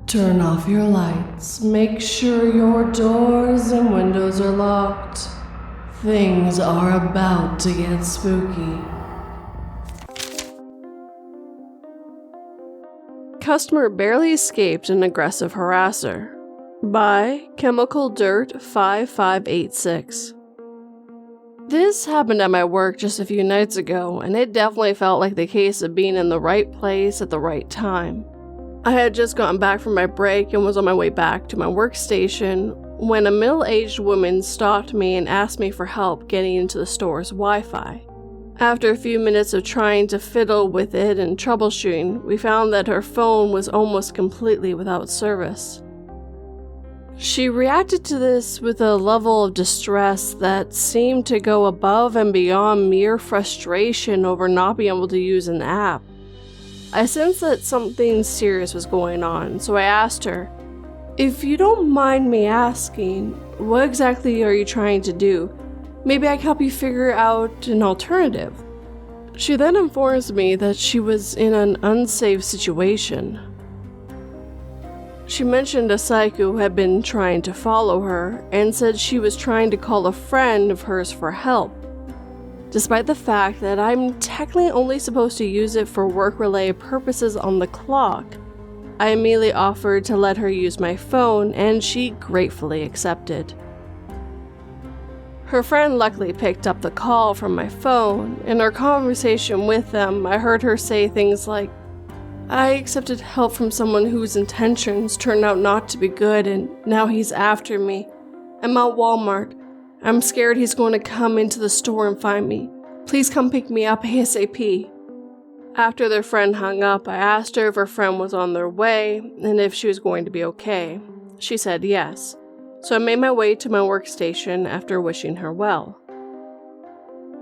Turn off your lights. Make sure your doors and windows are locked. Things are about to get spooky. Customer barely escaped an aggressive harasser. By Chemical Dirt 5586. This happened at my work just a few nights ago, and it definitely felt like the case of being in the right place at the right time. I had just gotten back from my break and was on my way back to my workstation when a middle-aged woman stopped me and asked me for help getting into the store's Wi-Fi. After a few minutes of trying to fiddle with it and troubleshooting, we found that her phone was almost completely without service. She reacted to this with a level of distress that seemed to go above and beyond mere frustration over not being able to use an app. I sensed that something serious was going on, so I asked her, "If you don't mind me asking, what exactly are you trying to do? Maybe I can help you figure out an alternative." She then informs me that she was in an unsafe situation. She mentioned a psycho had been trying to follow her and said she was trying to call a friend of hers for help. Despite the fact that I'm technically only supposed to use it for work-related purposes on the clock, I immediately offered to let her use my phone, and she gratefully accepted. Her friend luckily picked up the call from my phone. In our conversation with them, I heard her say things like, "I accepted help from someone whose intentions turned out not to be good, and now he's after me. I'm at Walmart. I'm scared he's going to come into the store and find me. Please come pick me up ASAP." After their friend hung up, I asked her if her friend was on their way and if she was going to be okay. She said yes, so I made my way to my workstation after wishing her well.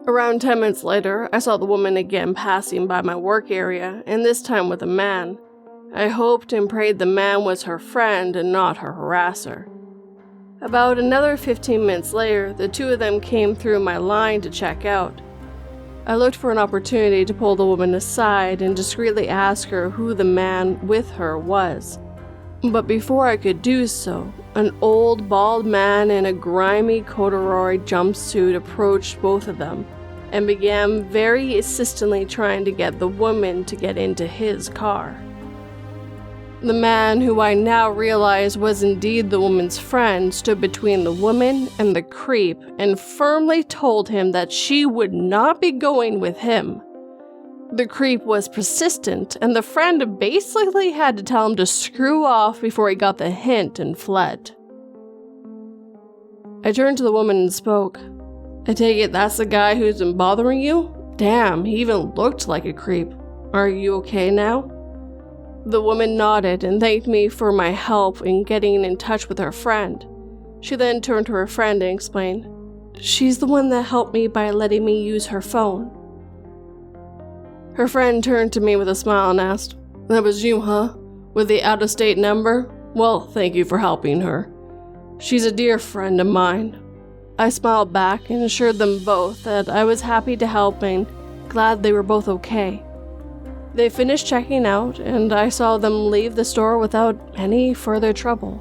Around 10 minutes later, I saw the woman again passing by my work area, and this time with a man. I hoped and prayed the man was her friend and not her harasser. About another 15 minutes later, the two of them came through my line to check out. I looked for an opportunity to pull the woman aside and discreetly ask her who the man with her was. But before I could do so, an old, bald man in a grimy corduroy jumpsuit approached both of them and began very insistently trying to get the woman to get into his car. The man, who I now realized was indeed the woman's friend, stood between the woman and the creep and firmly told him that she would not be going with him. The creep was persistent, and the friend basically had to tell him to screw off before he got the hint and fled. I turned to the woman and spoke. "I take it that's the guy who's been bothering you? Damn, he even looked like a creep. Are you okay now?" The woman nodded and thanked me for my help in getting in touch with her friend. She then turned to her friend and explained, "She's the one that helped me by letting me use her phone." Her friend turned to me with a smile and asked, "That was you, huh? With the out-of-state number? Well, thank you for helping her. She's a dear friend of mine." I smiled back and assured them both that I was happy to help and glad they were both okay. They finished checking out, and I saw them leave the store without any further trouble.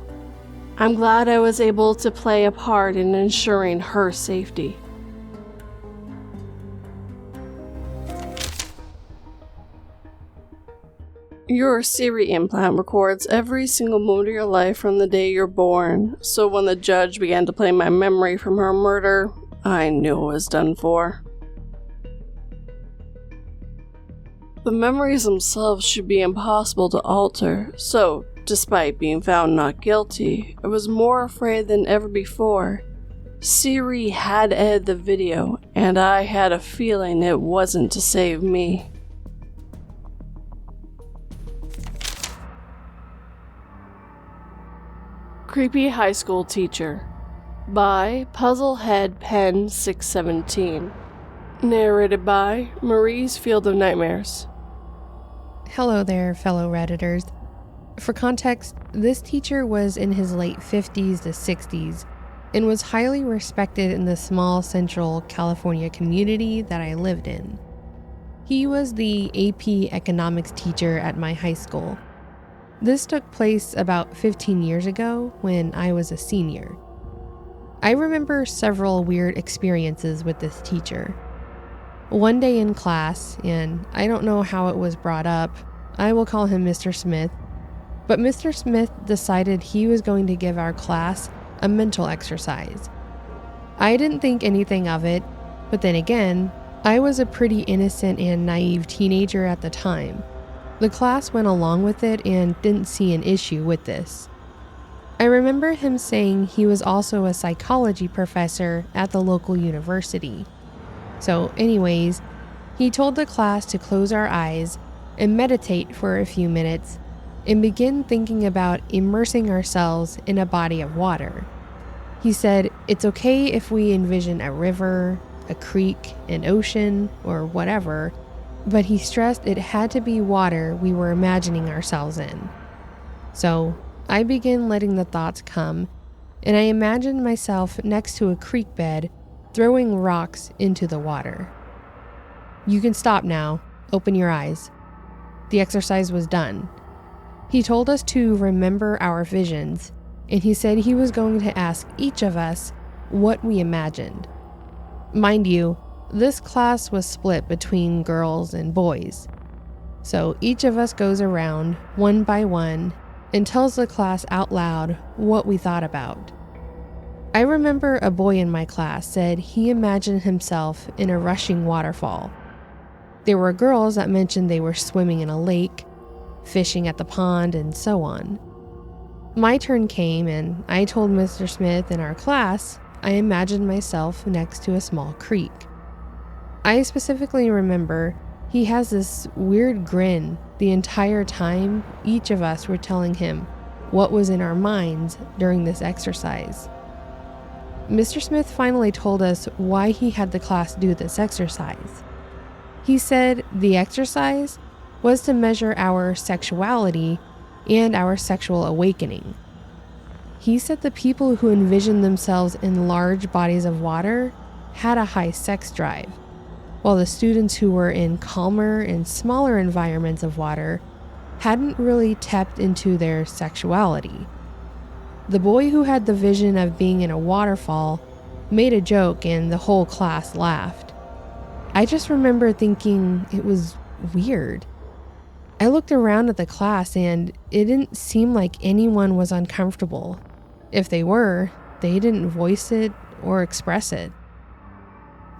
I'm glad I was able to play a part in ensuring her safety. Your Siri implant records every single moment of your life from the day you're born, so when the judge began to play my memory from her murder, I knew it was done for. The memories themselves should be impossible to alter, so, despite being found not guilty, I was more afraid than ever before. Siri had edited the video, and I had a feeling it wasn't to save me. Creepy High School Teacher by Puzzlehead Pen 617. Narrated by Marie's Field of Nightmares. Hello there, fellow Redditors. For context, this teacher was in his late 50s to 60s and was highly respected in the small central California community that I lived in. He was the AP economics teacher at my high school. This took place about 15 years ago when I was a senior. I remember several weird experiences with this teacher. One day in class, and I don't know how it was brought up, I will call him Mr. Smith, but Mr. Smith decided he was going to give our class a mental exercise. I didn't think anything of it, but then again, I was a pretty innocent and naive teenager at the time. The class went along with it and didn't see an issue with this. I remember him saying he was also a psychology professor at the local university. So anyways, he told the class to close our eyes and meditate for a few minutes and begin thinking about immersing ourselves in a body of water. He said it's okay if we envision a river, a creek, an ocean, or whatever, but he stressed it had to be water we were imagining ourselves in. So I began letting the thoughts come, and I imagined myself next to a creek bed throwing rocks into the water. You can stop now. Open your eyes. The exercise was done. He told us to remember our visions, and he said he was going to ask each of us what we imagined. Mind you, this class was split between girls and boys. So each of us goes around, one by one, and tells the class out loud what we thought about. I remember a boy in my class said he imagined himself in a rushing waterfall. There were girls that mentioned they were swimming in a lake, fishing at the pond, and so on. My turn came and I told Mr. Smith in our class I imagined myself next to a small creek. I specifically remember he has this weird grin the entire time each of us were telling him what was in our minds during this exercise. Mr. Smith finally told us why he had the class do this exercise. He said the exercise was to measure our sexuality and our sexual awakening. He said the people who envisioned themselves in large bodies of water had a high sex drive, while the students who were in calmer and smaller environments of water hadn't really tapped into their sexuality. The boy who had the vision of being in a waterfall made a joke and the whole class laughed. I just remember thinking it was weird. I looked around at the class and it didn't seem like anyone was uncomfortable. If they were, they didn't voice it or express it.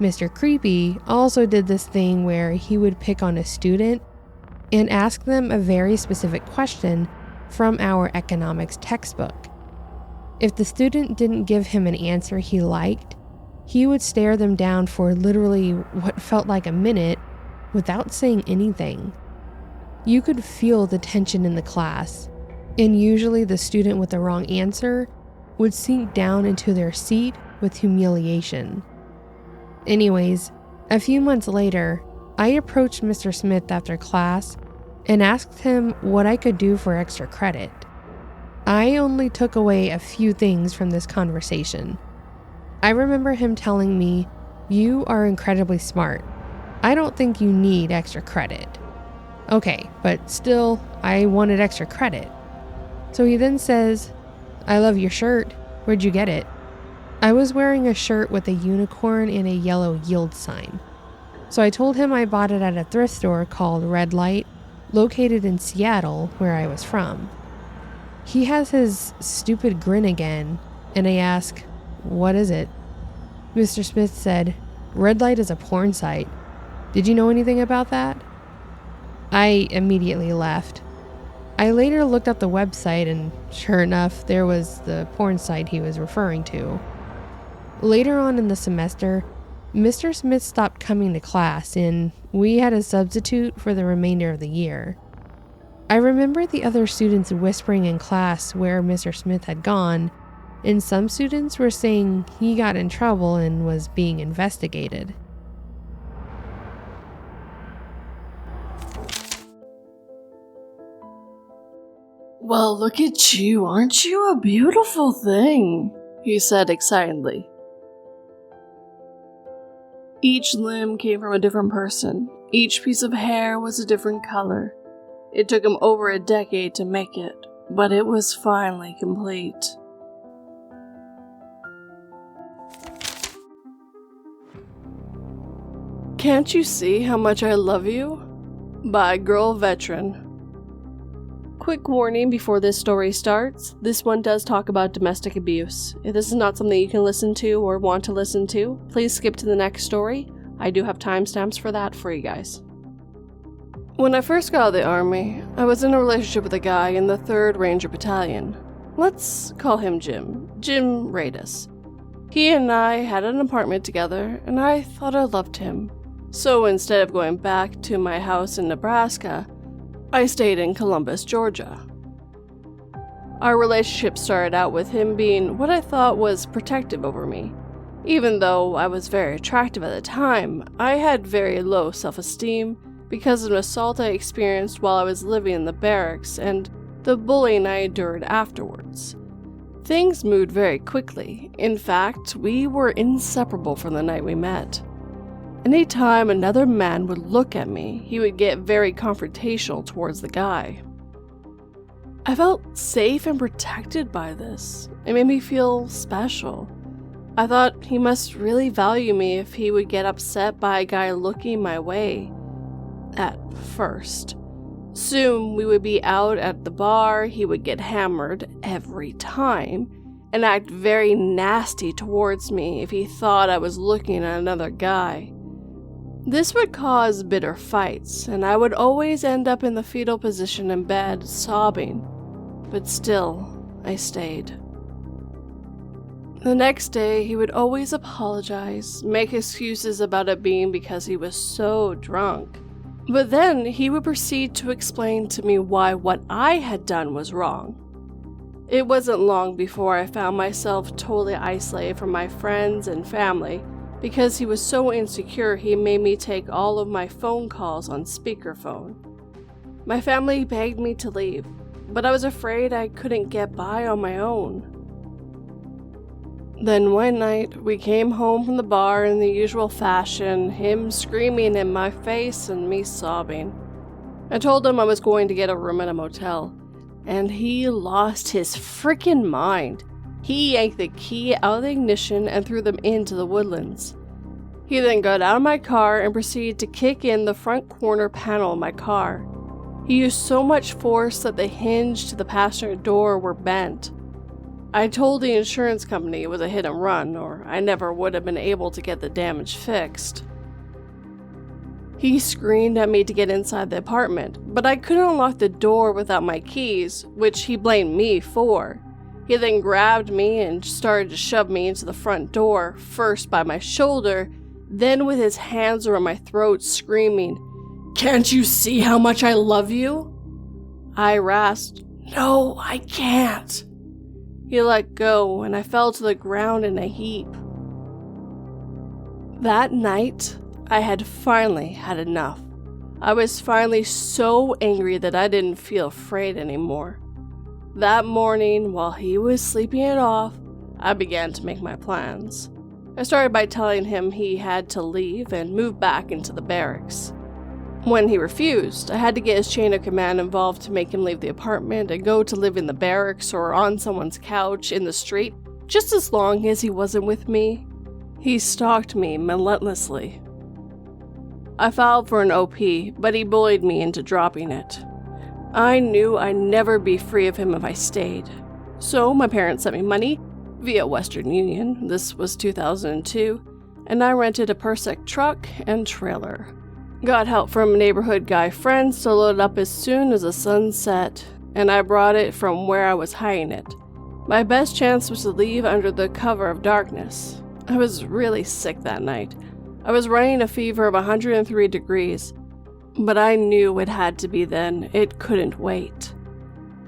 Mr. Creepy also did this thing where he would pick on a student and ask them a very specific question from our economics textbook. If the student didn't give him an answer he liked, he would stare them down for literally what felt like a minute without saying anything. You could feel the tension in the class, and usually the student with the wrong answer would sink down into their seat with humiliation. Anyways, a few months later, I approached Mr. Smith after class and asked him what I could do for extra credit. I only took away a few things from this conversation. I remember him telling me, "You are incredibly smart. I don't think you need extra credit." Okay, but still, I wanted extra credit. So he then says, "I love your shirt. Where'd you get it?" I was wearing a shirt with a unicorn and a yellow yield sign. So I told him I bought it at a thrift store called Red Light, located in Seattle, where I was from. He has his stupid grin again, and I ask, "What is it?" Mr. Smith said, "Red Light is a porn site. Did you know anything about that?" I immediately left. I later looked up the website, and sure enough, there was the porn site he was referring to. Later on in the semester, Mr. Smith stopped coming to class, and we had a substitute for the remainder of the year. I remember the other students whispering in class where Mr. Smith had gone, and some students were saying he got in trouble and was being investigated. Well, look at you. Aren't you a beautiful thing? He said excitedly. Each limb came from a different person. Each piece of hair was a different color. It took him over a decade to make it, but it was finally complete. Can't You See How Much I Love You? By Girl Veteran. Quick warning before this story starts, this one does talk about domestic abuse. If this is not something you can listen to or want to listen to, please skip to the next story. I do have timestamps for that for you guys. When I first got out of the army, I was in a relationship with a guy in the 3rd Ranger Battalion. Let's call him Jim Radis. He and I had an apartment together, and I thought I loved him. So instead of going back to my house in Nebraska, I stayed in Columbus, Georgia. Our relationship started out with him being what I thought was protective over me. Even though I was very attractive at the time, I had very low self-esteem because of an assault I experienced while I was living in the barracks and the bullying I endured afterwards. Things moved very quickly. In fact, we were inseparable from the night we met. Anytime another man would look at me, he would get very confrontational towards the guy. I felt safe and protected by this. It made me feel special. I thought he must really value me if he would get upset by a guy looking my way. At first. Soon we would be out at the bar, he would get hammered every time, and act very nasty towards me if he thought I was looking at another guy. This would cause bitter fights, and I would always end up in the fetal position in bed, sobbing. But still, I stayed. The next day, he would always apologize, make excuses about it being because he was so drunk. But then he would proceed to explain to me why what I had done was wrong. It wasn't long before I found myself totally isolated from my friends and family. Because he was so insecure, he made me take all of my phone calls on speakerphone. My family begged me to leave, but I was afraid I couldn't get by on my own. Then one night, we came home from the bar in the usual fashion, him screaming in my face and me sobbing. I told him I was going to get a room at a motel, and he lost his freaking mind. He yanked the key out of the ignition and threw them into the woodlands. He then got out of my car and proceeded to kick in the front corner panel of my car. He used so much force that the hinge to the passenger door were bent. I told the insurance company it was a hit and run, or I never would have been able to get the damage fixed. He screamed at me to get inside the apartment, but I couldn't unlock the door without my keys, which he blamed me for. He then grabbed me and started to shove me into the front door, first by my shoulder, then with his hands around my throat, screaming, "Can't you see how much I love you?" I rasped, "No, I can't." He let go, and I fell to the ground in a heap. That night, I had finally had enough. I was finally so angry that I didn't feel afraid anymore. That morning, while he was sleeping it off, I began to make my plans. I started by telling him he had to leave and move back into the barracks. When he refused, I had to get his chain of command involved to make him leave the apartment and go to live in the barracks or on someone's couch in the street, just as long as he wasn't with me. He stalked me relentlessly. I filed for an OP, but he bullied me into dropping it. I knew I'd never be free of him if I stayed. So my parents sent me money via Western Union. This was 2002, and I rented a Persec truck and trailer. Got help from neighborhood guy friends to load it up as soon as the sun set, and I brought it from where I was hiding it. My best chance was to leave under the cover of darkness. I was really sick that night. I was running a fever of 103 degrees. But I knew it had to be then. It couldn't wait.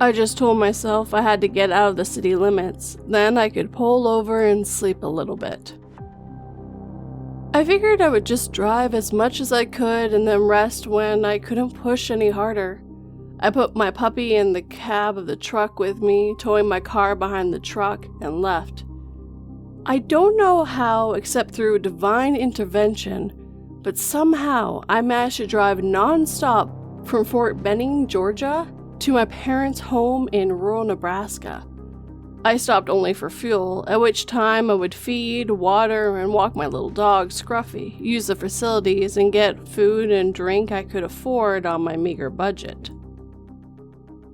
I just told myself I had to get out of the city limits. Then I could pull over and sleep a little bit. I figured I would just drive as much as I could and then rest when I couldn't push any harder. I put my puppy in the cab of the truck with me, towing my car behind the truck, and left. I don't know how, except through divine intervention, but somehow I managed to drive non-stop from Fort Benning, Georgia, to my parents' home in rural Nebraska. I stopped only for fuel, at which time I would feed, water, and walk my little dog, Scruffy, use the facilities, and get food and drink I could afford on my meager budget.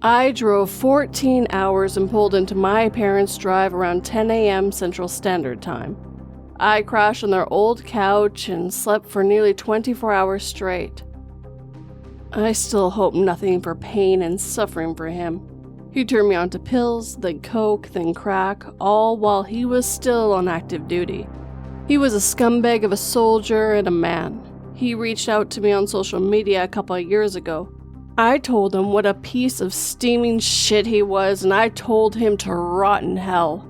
I drove 14 hours and pulled into my parents' drive around 10 a.m. Central Standard Time. I crashed on their old couch and slept for nearly 24 hours straight. I still hope nothing for pain and suffering for him. He turned me on to pills, then coke, then crack, all while he was still on active duty. He was a scumbag of a soldier and a man. He reached out to me on social media a couple of years ago. I told him what a piece of steaming shit he was, and I told him to rot in hell.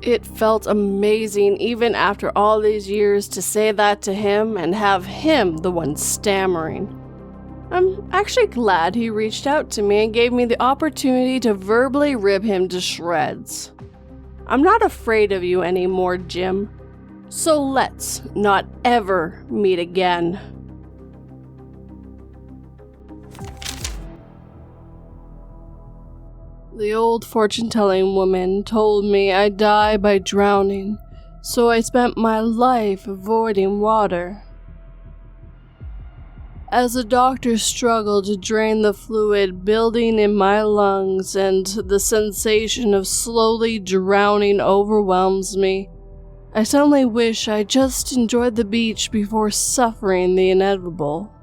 It felt amazing, even after all these years, to say that to him and have him the one stammering. I'm actually glad he reached out to me and gave me the opportunity to verbally rip him to shreds. I'm not afraid of you anymore, Jim. So let's not ever meet again. The old fortune-telling woman told me I'd die by drowning, so I spent my life avoiding water. As the doctors struggled to drain the fluid building in my lungs and the sensation of slowly drowning overwhelms me, I suddenly wish I just enjoyed the beach before suffering the inevitable.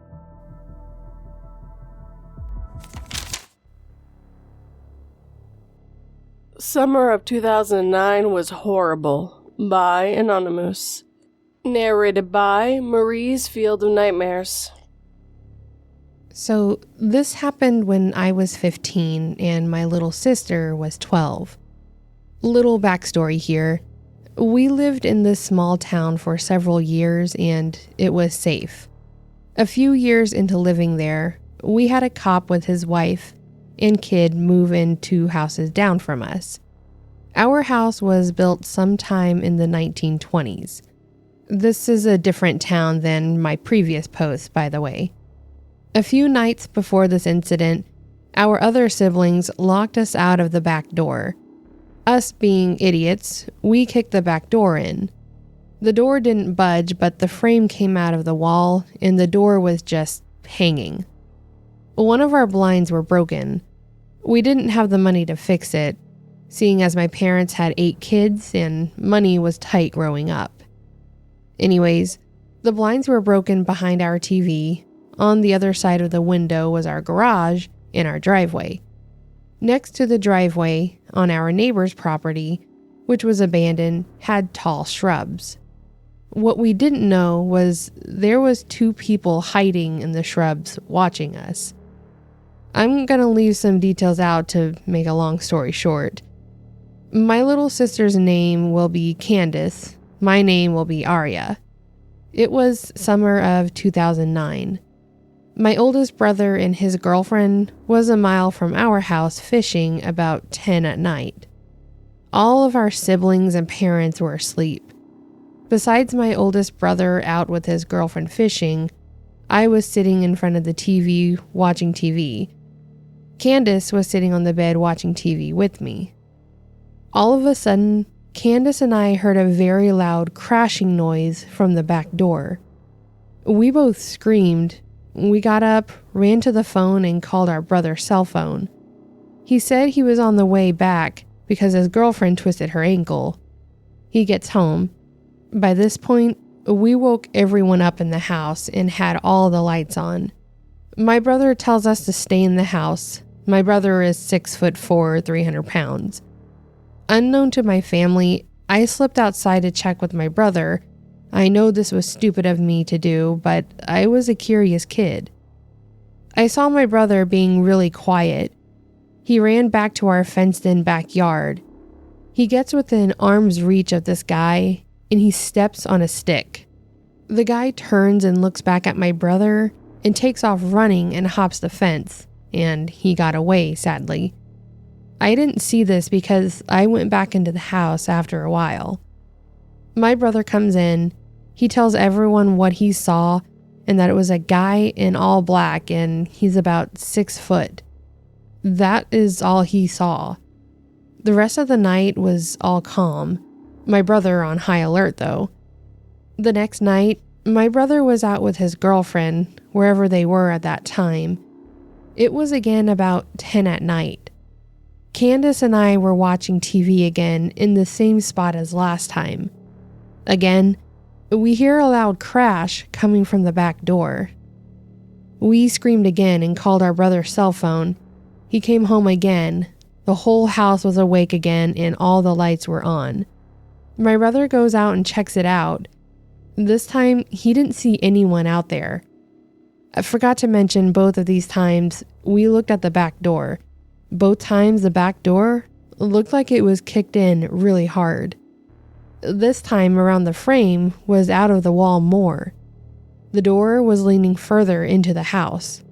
Summer of 2009 was horrible, by Anonymoose. Narrated by Marie's Field of Nightmares. So this happened when I was 15 and my little sister was 12. Little backstory here. We lived in this small town for several years and it was safe. A few years into living there, we had a cop with his wife and kid move in 2 houses down from us. Our house was built sometime in the 1920s. This is a different town than my previous post, by the way. A few nights before this incident, our other siblings locked us out of the back door. Us being idiots, we kicked the back door in. The door didn't budge, but the frame came out of the wall and the door was just hanging. One of our blinds were broken. We didn't have the money to fix it, seeing as my parents had 8 kids and money was tight growing up. Anyways, the blinds were broken behind our TV. On the other side of the window was our garage and our driveway. Next to the driveway, on our neighbor's property, which was abandoned, had tall shrubs. What we didn't know was there was 2 people hiding in the shrubs watching us. I'm gonna leave some details out to make a long story short. My little sister's name will be Candace. My name will be Aria. It was summer of 2009. My oldest brother and his girlfriend was a mile from our house fishing about 10 at night. All of our siblings and parents were asleep. Besides my oldest brother out with his girlfriend fishing, I was sitting in front of the TV watching TV. Candace was sitting on the bed watching TV with me. All of a sudden, Candace and I heard a very loud crashing noise from the back door. We both screamed. We got up, ran to the phone, and called our brother's cell phone. He said he was on the way back because his girlfriend twisted her ankle. He gets home. By this point, we woke everyone up in the house and had all the lights on. My brother tells us to stay in the house. My brother is 6'4", 300 pounds. Unknown to my family, I slipped outside to check with my brother. I know this was stupid of me to do, but I was a curious kid. I saw my brother being really quiet. He ran back to our fenced-in backyard. He gets within arm's reach of this guy, and he steps on a stick. The guy turns and looks back at my brother and takes off running and hops the fence, and he got away, sadly. I didn't see this because I went back into the house after a while. My brother comes in. He tells everyone what he saw, and that it was a guy in all black and he's about 6 foot. That is all he saw. The rest of the night was all calm. My brother on high alert though. The next night, my brother was out with his girlfriend, wherever they were at that time. It was again about 10 at night. Candace and I were watching TV again in the same spot as last time. Again, we hear a loud crash coming from the back door. We screamed again and called our brother's cell phone. He came home again. The whole house was awake again and all the lights were on. My brother goes out and checks it out. This time, he didn't see anyone out there. I forgot to mention both of these times, we looked at the back door. Both times the back door looked like it was kicked in really hard. This time around the frame was out of the wall more. The door was leaning further into the house.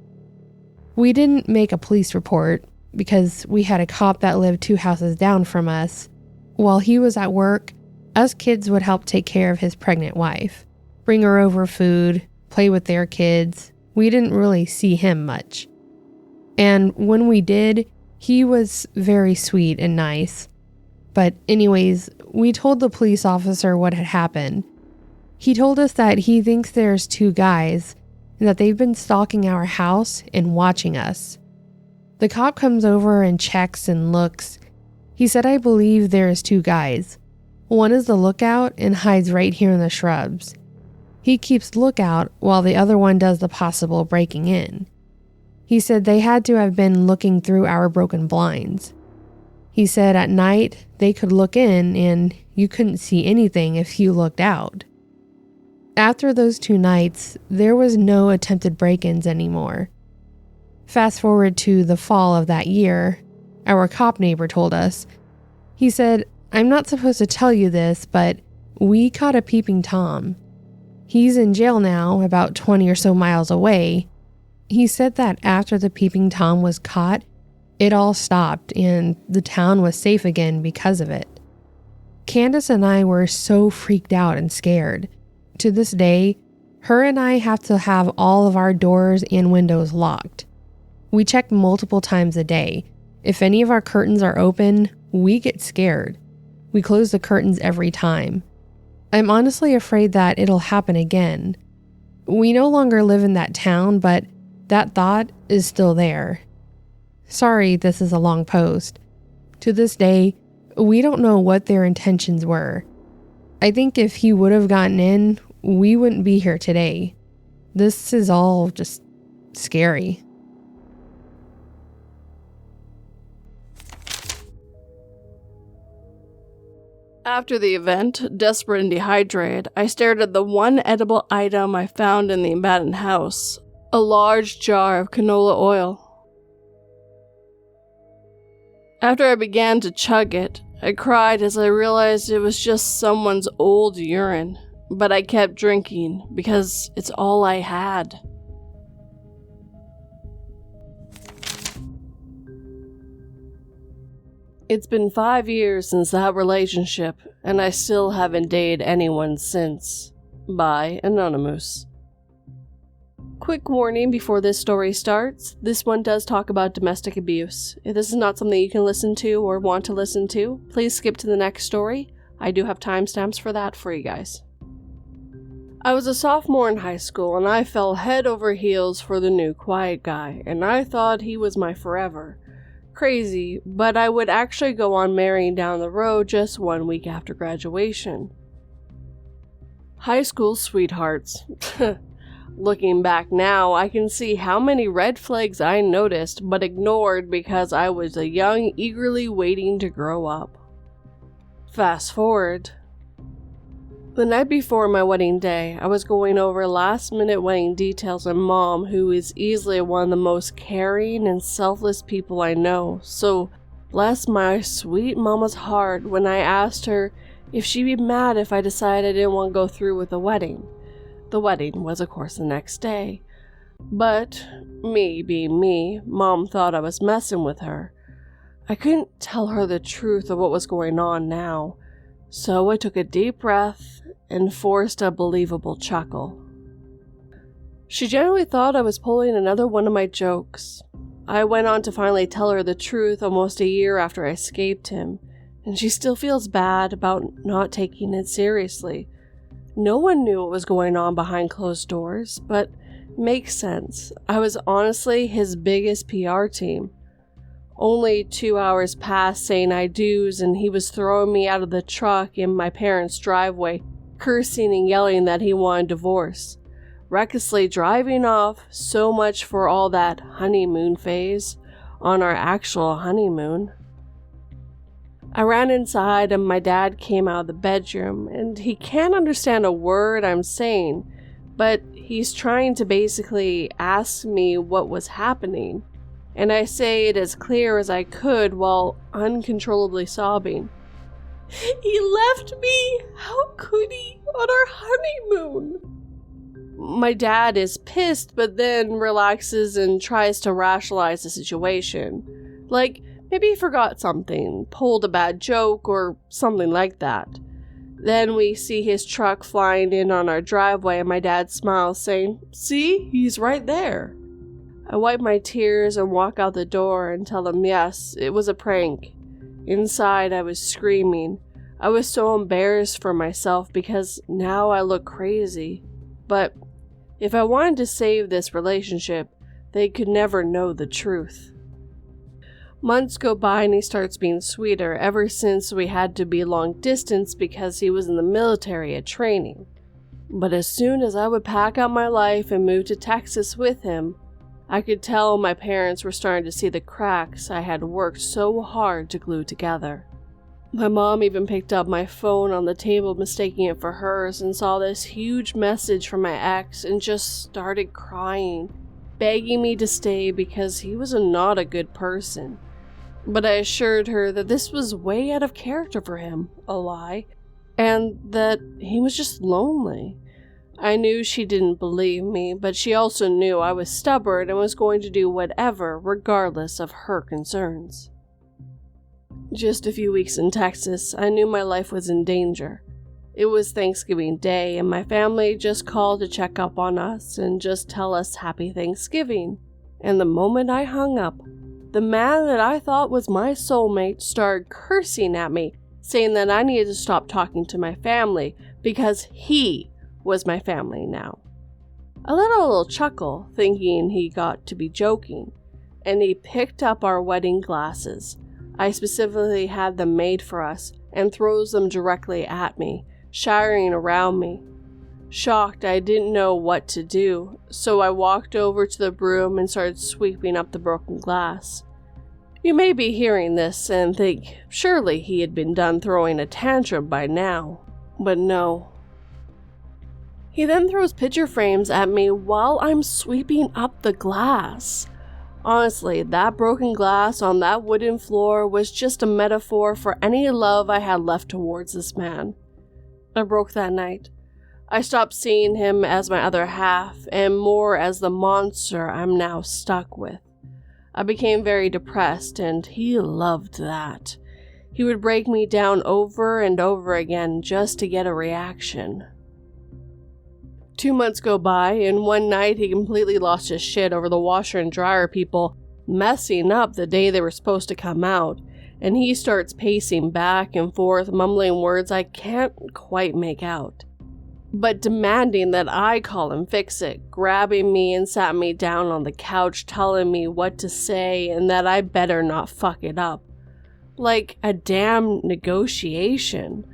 We didn't make a police report because we had a cop that lived 2 houses down from us. While he was at work, us kids would help take care of his pregnant wife, bring her over food, play with their kids. We didn't really see him much. And when we did, he was very sweet and nice. But anyways, we told the police officer what had happened. He told us that he thinks there's 2 guys and that they've been stalking our house and watching us. The cop comes over and checks and looks. He said, I believe there's 2 guys. One is the lookout and hides right here in the shrubs. He keeps lookout while the other one does the possible breaking in. He said they had to have been looking through our broken blinds. He said at night they could look in and you couldn't see anything if you looked out. After those 2 nights, there was no attempted break-ins anymore. Fast forward to the fall of that year, our cop neighbor told us. He said, I'm not supposed to tell you this, but we caught a peeping Tom. He's in jail now, about 20 or so miles away. He said that after the peeping Tom was caught, it all stopped and the town was safe again because of it. Candace and I were so freaked out and scared. To this day, her and I have to have all of our doors and windows locked. We check multiple times a day. If any of our curtains are open, we get scared. We close the curtains every time. I'm honestly afraid that it'll happen again. We no longer live in that town, but that thought is still there. Sorry, this is a long post. To this day, we don't know what their intentions were. I think if he would have gotten in, we wouldn't be here today. This is all just scary. After the event, desperate and dehydrated, I stared at the one edible item I found in the abandoned house, a large jar of canola oil. After I began to chug it, I cried as I realized it was just someone's old urine, but I kept drinking because it's all I had. It's been 5 years since that relationship, and I still haven't dated anyone since. By Anonymoose. Quick warning before this story starts, this one does talk about domestic abuse. If this is not something you can listen to or want to listen to, please skip to the next story. I do have timestamps for that for you guys. I was a sophomore in high school and I fell head over heels for the new quiet guy, and I thought he was my forever. Crazy, but I would actually go on marrying down the road just 1 week after graduation. High school sweethearts. Looking back now, I can see how many red flags I noticed but ignored because I was a young, eagerly waiting to grow up. Fast forward. The night before my wedding day, I was going over last-minute wedding details with Mom, who is easily one of the most caring and selfless people I know, so bless my sweet mama's heart when I asked her if she'd be mad if I decided I didn't want to go through with the wedding. The wedding was, of course, the next day. But, me being me, Mom thought I was messing with her. I couldn't tell her the truth of what was going on now, so I took a deep breath and forced a believable chuckle. She generally thought I was pulling another one of my jokes. I went on to finally tell her the truth almost a year after I escaped him, and she still feels bad about not taking it seriously. No one knew what was going on behind closed doors, but makes sense. I was honestly his biggest PR team. Only 2 hours passed saying I do's, and he was throwing me out of the truck in my parents' driveway, cursing and yelling that he wanted divorce. Recklessly driving off, so much for all that honeymoon phase, on our actual honeymoon. I ran inside and my dad came out of the bedroom, and he can't understand a word I'm saying, but he's trying to basically ask me what was happening, and I say it as clear as I could while uncontrollably sobbing. He left me! How could he? On our honeymoon! My dad is pissed, but then relaxes and tries to rationalize the situation. Like, maybe he forgot something, pulled a bad joke, or something like that. Then we see his truck flying in on our driveway, and my dad smiles, saying, "See, he's right there." I wipe my tears and walk out the door and tell him yes, it was a prank. Inside, I was screaming. I was so embarrassed for myself because now I look crazy. But if I wanted to save this relationship, they could never know the truth. Months go by and he starts being sweeter ever since we had to be long distance because he was in the military at training. But as soon as I would pack up my life and move to Texas with him, I could tell my parents were starting to see the cracks I had worked so hard to glue together. My mom even picked up my phone on the table, mistaking it for hers, and saw this huge message from my ex and just started crying, begging me to stay because he was not a good person. But I assured her that this was way out of character for him, a lie, and that he was just lonely. I knew she didn't believe me, but she also knew I was stubborn and was going to do whatever, regardless of her concerns. Just a few weeks in Texas, I knew my life was in danger. It was Thanksgiving Day, and my family just called to check up on us and just tell us Happy Thanksgiving. And the moment I hung up, the man that I thought was my soulmate started cursing at me, saying that I needed to stop talking to my family because he was my family now. I let out a little chuckle, thinking he got to be joking, and he picked up our wedding glasses. I specifically had them made for us, and throws them directly at me, shattering around me. Shocked, I didn't know what to do, so I walked over to the broom and started sweeping up the broken glass. You may be hearing this and think, surely he had been done throwing a tantrum by now, but no. He then throws picture frames at me while I'm sweeping up the glass. Honestly, that broken glass on that wooden floor was just a metaphor for any love I had left towards this man. I broke that night. I stopped seeing him as my other half, and more as the monster I'm now stuck with. I became very depressed, and he loved that. He would break me down over and over again just to get a reaction. 2 months go by, and one night he completely lost his shit over the washer and dryer people messing up the day they were supposed to come out, and he starts pacing back and forth, mumbling words I can't quite make out, but demanding that I call and fix it, grabbing me and sat me down on the couch, telling me what to say and that I better not fuck it up. Like a damn negotiation.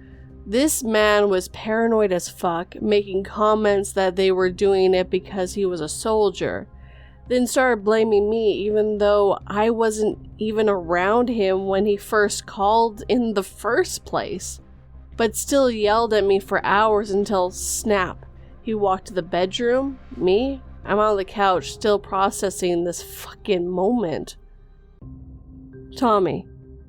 This man was paranoid as fuck, making comments that they were doing it because he was a soldier, then started blaming me even though I wasn't even around him when he first called in the first place, but still yelled at me for hours until, snap, he walked to the bedroom. Me? I'm on the couch still processing this fucking moment. Tommy.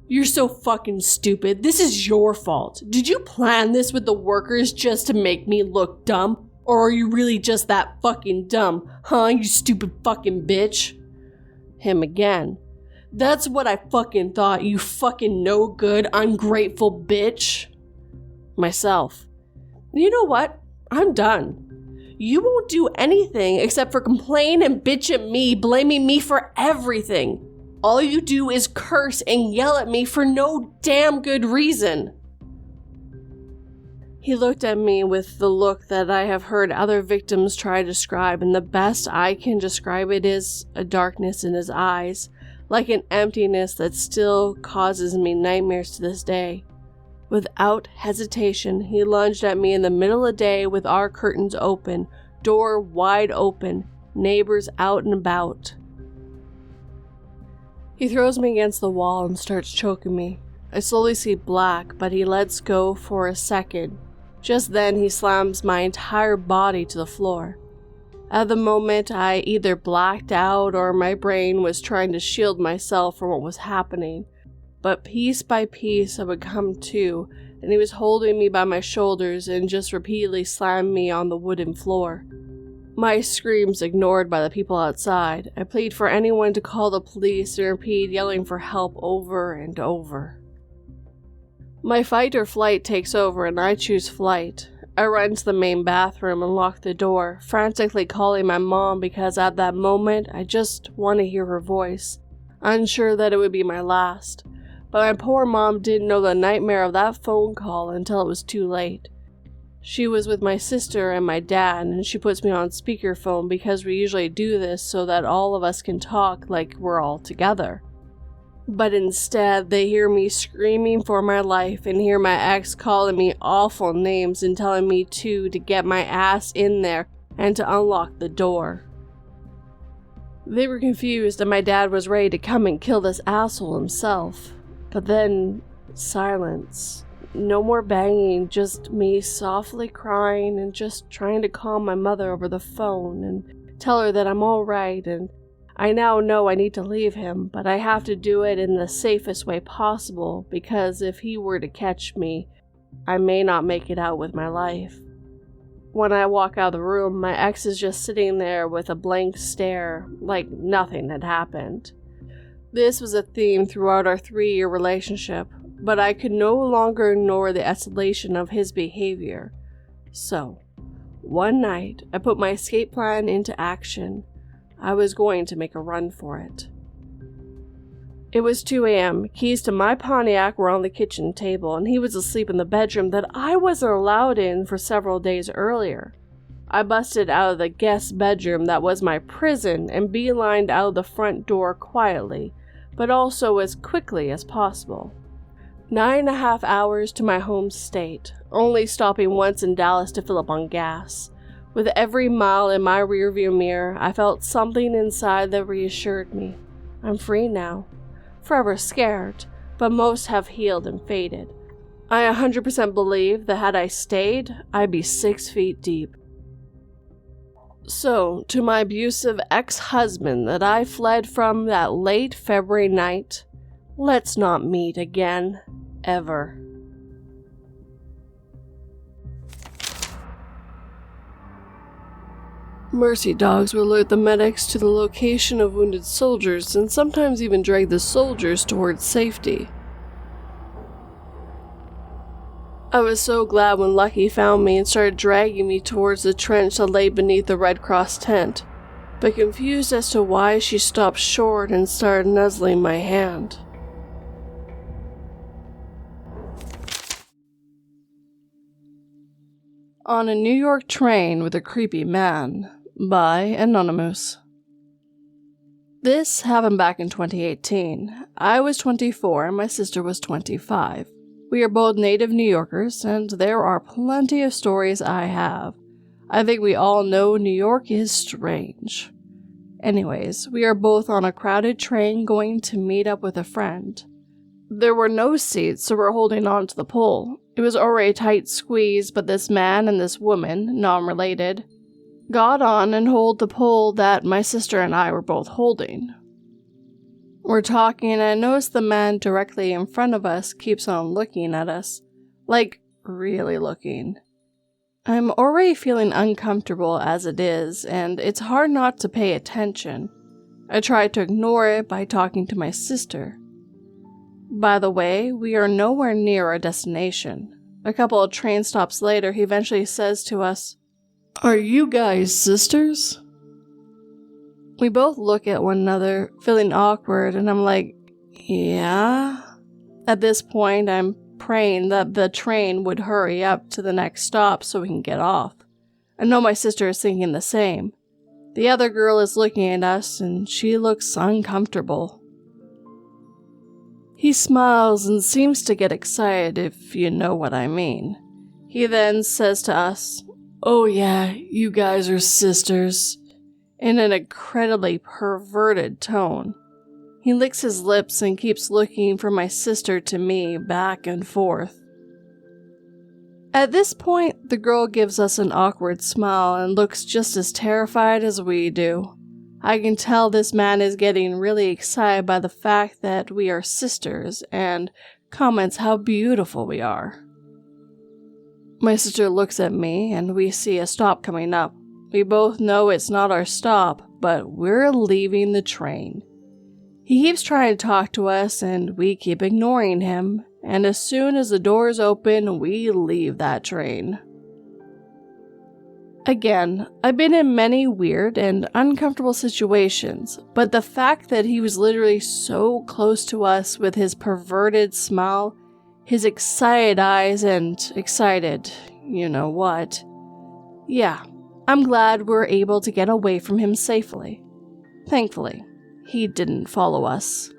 You're so fucking stupid. This is your fault. Did you plan this with the workers just to make me look dumb? Or are you really just that fucking dumb? Huh, you stupid fucking bitch? Him again. That's what I fucking thought, you fucking no good, ungrateful bitch. Myself. You know what? I'm done. You won't do anything except for complain and bitch at me, blaming me for everything. All you do is curse and yell at me for no damn good reason." He looked at me with the look that I have heard other victims try to describe, and the best I can describe it is a darkness in his eyes, like an emptiness that still causes me nightmares to this day. Without hesitation, he lunged at me in the middle of the day with our curtains open, door wide open, neighbors out and about. He throws me against the wall and starts choking me. I slowly see black, but he lets go for a second. Just then, he slams my entire body to the floor. At the moment, I either blacked out or my brain was trying to shield myself from what was happening. But piece by piece, I would come to, and he was holding me by my shoulders and just repeatedly slammed me on the wooden floor. My screams ignored by the people outside. I plead for anyone to call the police and repeat yelling for help over and over. My fight or flight takes over and I choose flight. I run to the main bathroom and lock the door, frantically calling my mom because at that moment I just want to hear her voice, unsure that it would be my last. But my poor mom didn't know the nightmare of that phone call until it was too late. She was with my sister and my dad, and she puts me on speakerphone because we usually do this so that all of us can talk like we're all together. But instead, they hear me screaming for my life and hear my ex calling me awful names and telling me to get my ass in there and to unlock the door. They were confused and my dad was ready to come and kill this asshole himself. But then, silence. No more banging, just me softly crying and just trying to calm my mother over the phone and tell her that I'm alright and I now know I need to leave him, but I have to do it in the safest way possible because if he were to catch me, I may not make it out with my life. When I walk out of the room, my ex is just sitting there with a blank stare, like nothing had happened. This was a theme throughout our 3-year relationship, but I could no longer ignore the escalation of his behavior. So, one night, I put my escape plan into action. I was going to make a run for it. It was 2 a.m. Keys to my Pontiac were on the kitchen table, and he was asleep in the bedroom that I wasn't allowed in for several days earlier. I busted out of the guest bedroom that was my prison and beelined out the front door quietly, but also as quickly as possible. 9.5 hours to my home state, only stopping once in Dallas to fill up on gas. With every mile in my rearview mirror, I felt something inside that reassured me. I'm free now. Forever scared, but most have healed and faded. I 100% believe that had I stayed, I'd be 6 feet deep. So, to my abusive ex-husband that I fled from that late February night, let's not meet again, ever. Mercy dogs will alert the medics to the location of wounded soldiers and sometimes even drag the soldiers towards safety. I was so glad when Lucky found me and started dragging me towards the trench that lay beneath the Red Cross tent, but confused as to why she stopped short and started nuzzling my hand. On a New York train with a creepy man, by Anonymoose. This happened back in 2018. I was 24 and my sister was 25. We are both native New Yorkers, and there are plenty of stories I have. I think we all know New York is strange. Anyways, we are both on a crowded train going to meet up with a friend. There were no seats, so we're holding on to the pole. It was already a tight squeeze, but this man and this woman, non-related, got on and held the pole that my sister and I were both holding. We're talking, and I notice the man directly in front of us keeps on looking at us. Like, really looking. I'm already feeling uncomfortable as it is, and it's hard not to pay attention. I try to ignore it by talking to my sister. By the way, we are nowhere near our destination. A couple of train stops later, he eventually says to us, Are you guys sisters? We both look at one another, feeling awkward, and I'm like, yeah? At this point, I'm praying that the train would hurry up to the next stop so we can get off. I know my sister is thinking the same. The other girl is looking at us, and she looks uncomfortable. He smiles and seems to get excited, if you know what I mean. He then says to us, "Oh yeah, you guys are sisters," in an incredibly perverted tone. He licks his lips and keeps looking from my sister to me, back and forth. At this point, the girl gives us an awkward smile and looks just as terrified as we do. I can tell this man is getting really excited by the fact that we are sisters and comments how beautiful we are. My sister looks at me and we see a stop coming up. We both know it's not our stop, but we're leaving the train. He keeps trying to talk to us and we keep ignoring him, and as soon as the doors open, we leave that train. Again, I've been in many weird and uncomfortable situations, but the fact that he was literally so close to us with his perverted smile, his excited eyes, and excited, you know what. Yeah, I'm glad we're able to get away from him safely. Thankfully, he didn't follow us.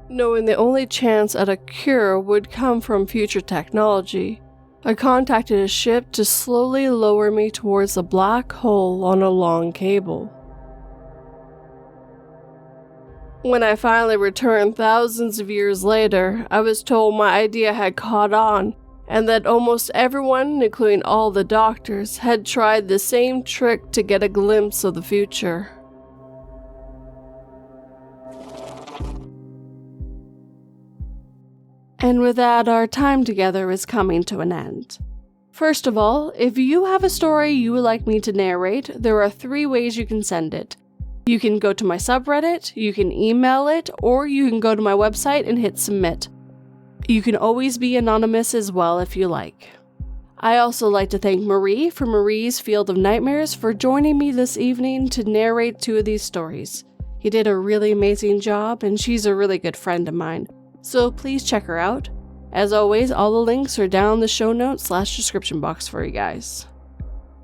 Knowing the only chance at a cure would come from future technology, I contacted a ship to slowly lower me towards a black hole on a long cable. When I finally returned thousands of years later, I was told my idea had caught on, and that almost everyone, including all the doctors, had tried the same trick to get a glimpse of the future. And with that, our time together is coming to an end. First of all, if you have a story you would like me to narrate, there are 3 ways you can send it. You can go to my subreddit, you can email it, or you can go to my website and hit submit. You can always be anonymous as well if you like. I also like to thank Marie from Marie's Field of Nightmares for joining me this evening to narrate 2 of these stories. You did a really amazing job, and she's a really good friend of mine. So please check her out. As always, all the links are down in the show notes / description box for you guys.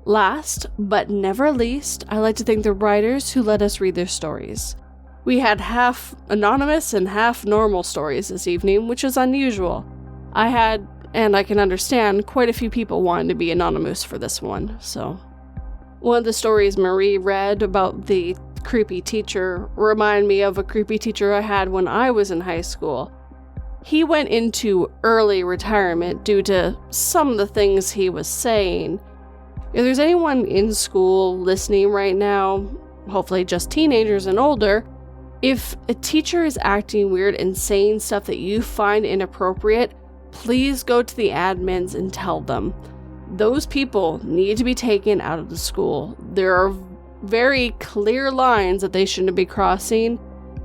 Last, but never least, I like to thank the writers who let us read their stories. We had half anonymous and half normal stories this evening, which is unusual. I had, and I can understand, quite a few people wanting to be Anonymoose for this one, so. One of the stories Marie read about the creepy teacher reminded me of a creepy teacher I had when I was in high school. He went into early retirement due to some of the things he was saying. If there's anyone in school listening right now, hopefully just teenagers and older, if a teacher is acting weird and saying stuff that you find inappropriate, please go to the admins and tell them. Those people need to be taken out of the school. There are very clear lines that they shouldn't be crossing,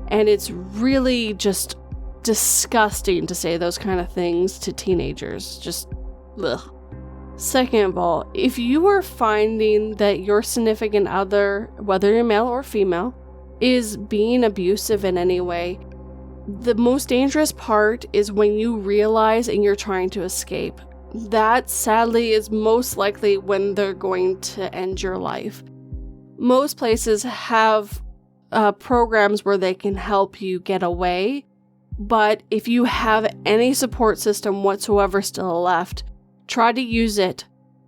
and it's really just disgusting to say those kind of things to teenagers. Just, ugh. Second of all, if you are finding that your significant other, whether you're male or female, is being abusive in any way, the most dangerous part is when you realize and you're trying to escape. That, sadly, is most likely when they're going to end your life. Most places have programs where they can help you get away, but if you have any support system whatsoever still left, try to use it.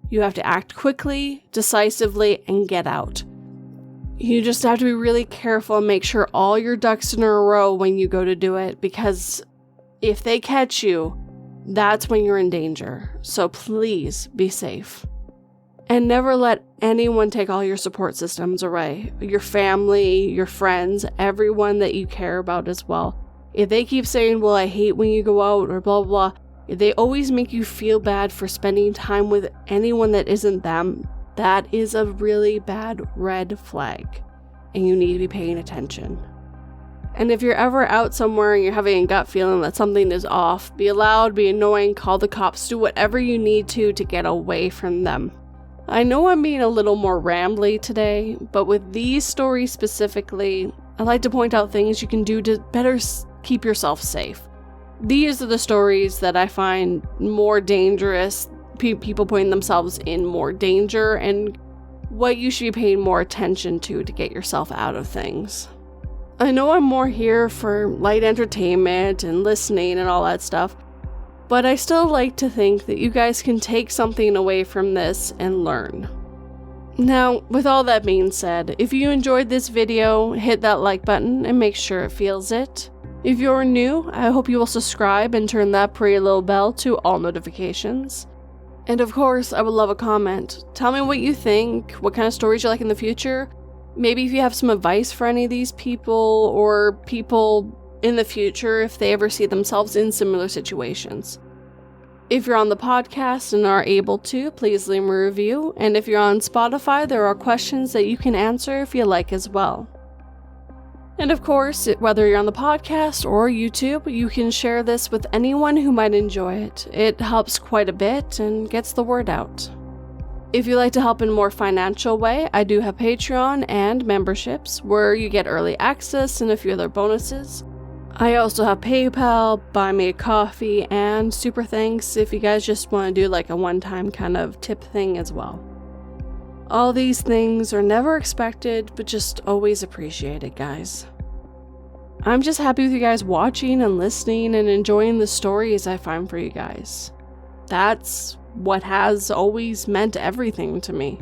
You have to act quickly, decisively, and get out. You just have to be really careful and make sure all your ducks in a row when you go to do it, because if they catch you, that's when you're in danger. So please be safe. And never let anyone take all your support systems away. Your family, your friends, everyone that you care about as well. If they keep saying, well, I hate when you go out, or blah, blah, blah, if they always make you feel bad for spending time with anyone that isn't them, that is a really bad red flag, and you need to be paying attention. And if you're ever out somewhere and you're having a gut feeling that something is off, be loud, be annoying, call the cops, do whatever you need to get away from them. I know I'm being a little more rambly today, but with these stories specifically, I like to point out things you can do to better keep yourself safe. These are the stories that I find more dangerous, people putting themselves in more danger, and what you should be paying more attention to get yourself out of things. I know I'm more here for light entertainment and listening and all that stuff, but I still like to think that you guys can take something away from this and learn. Now, with all that being said, if you enjoyed this video, hit that like button and make sure it feels it. If you're new, I hope you will subscribe and turn that pretty little bell to all notifications. And of course, I would love a comment. Tell me what you think, what kind of stories you like in the future. Maybe if you have some advice for any of these people, or people in the future if they ever see themselves in similar situations. If you're on the podcast and are able to, please leave a review. And if you're on Spotify, there are questions that you can answer if you like as well. And of course, whether you're on the podcast or YouTube, you can share this with anyone who might enjoy it. It helps quite a bit and gets the word out. If you'd like to help in a more financial way, I do have Patreon and memberships where you get early access and a few other bonuses. I also have PayPal, Buy Me a Coffee, and Super Thanks if you guys just want to do like a one-time kind of tip thing as well. All these things are never expected, but just always appreciated, guys. I'm just happy with you guys watching and listening and enjoying the stories I find for you guys. That's what has always meant everything to me.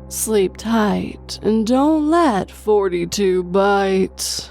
Sleep tight and don't let 42 bite.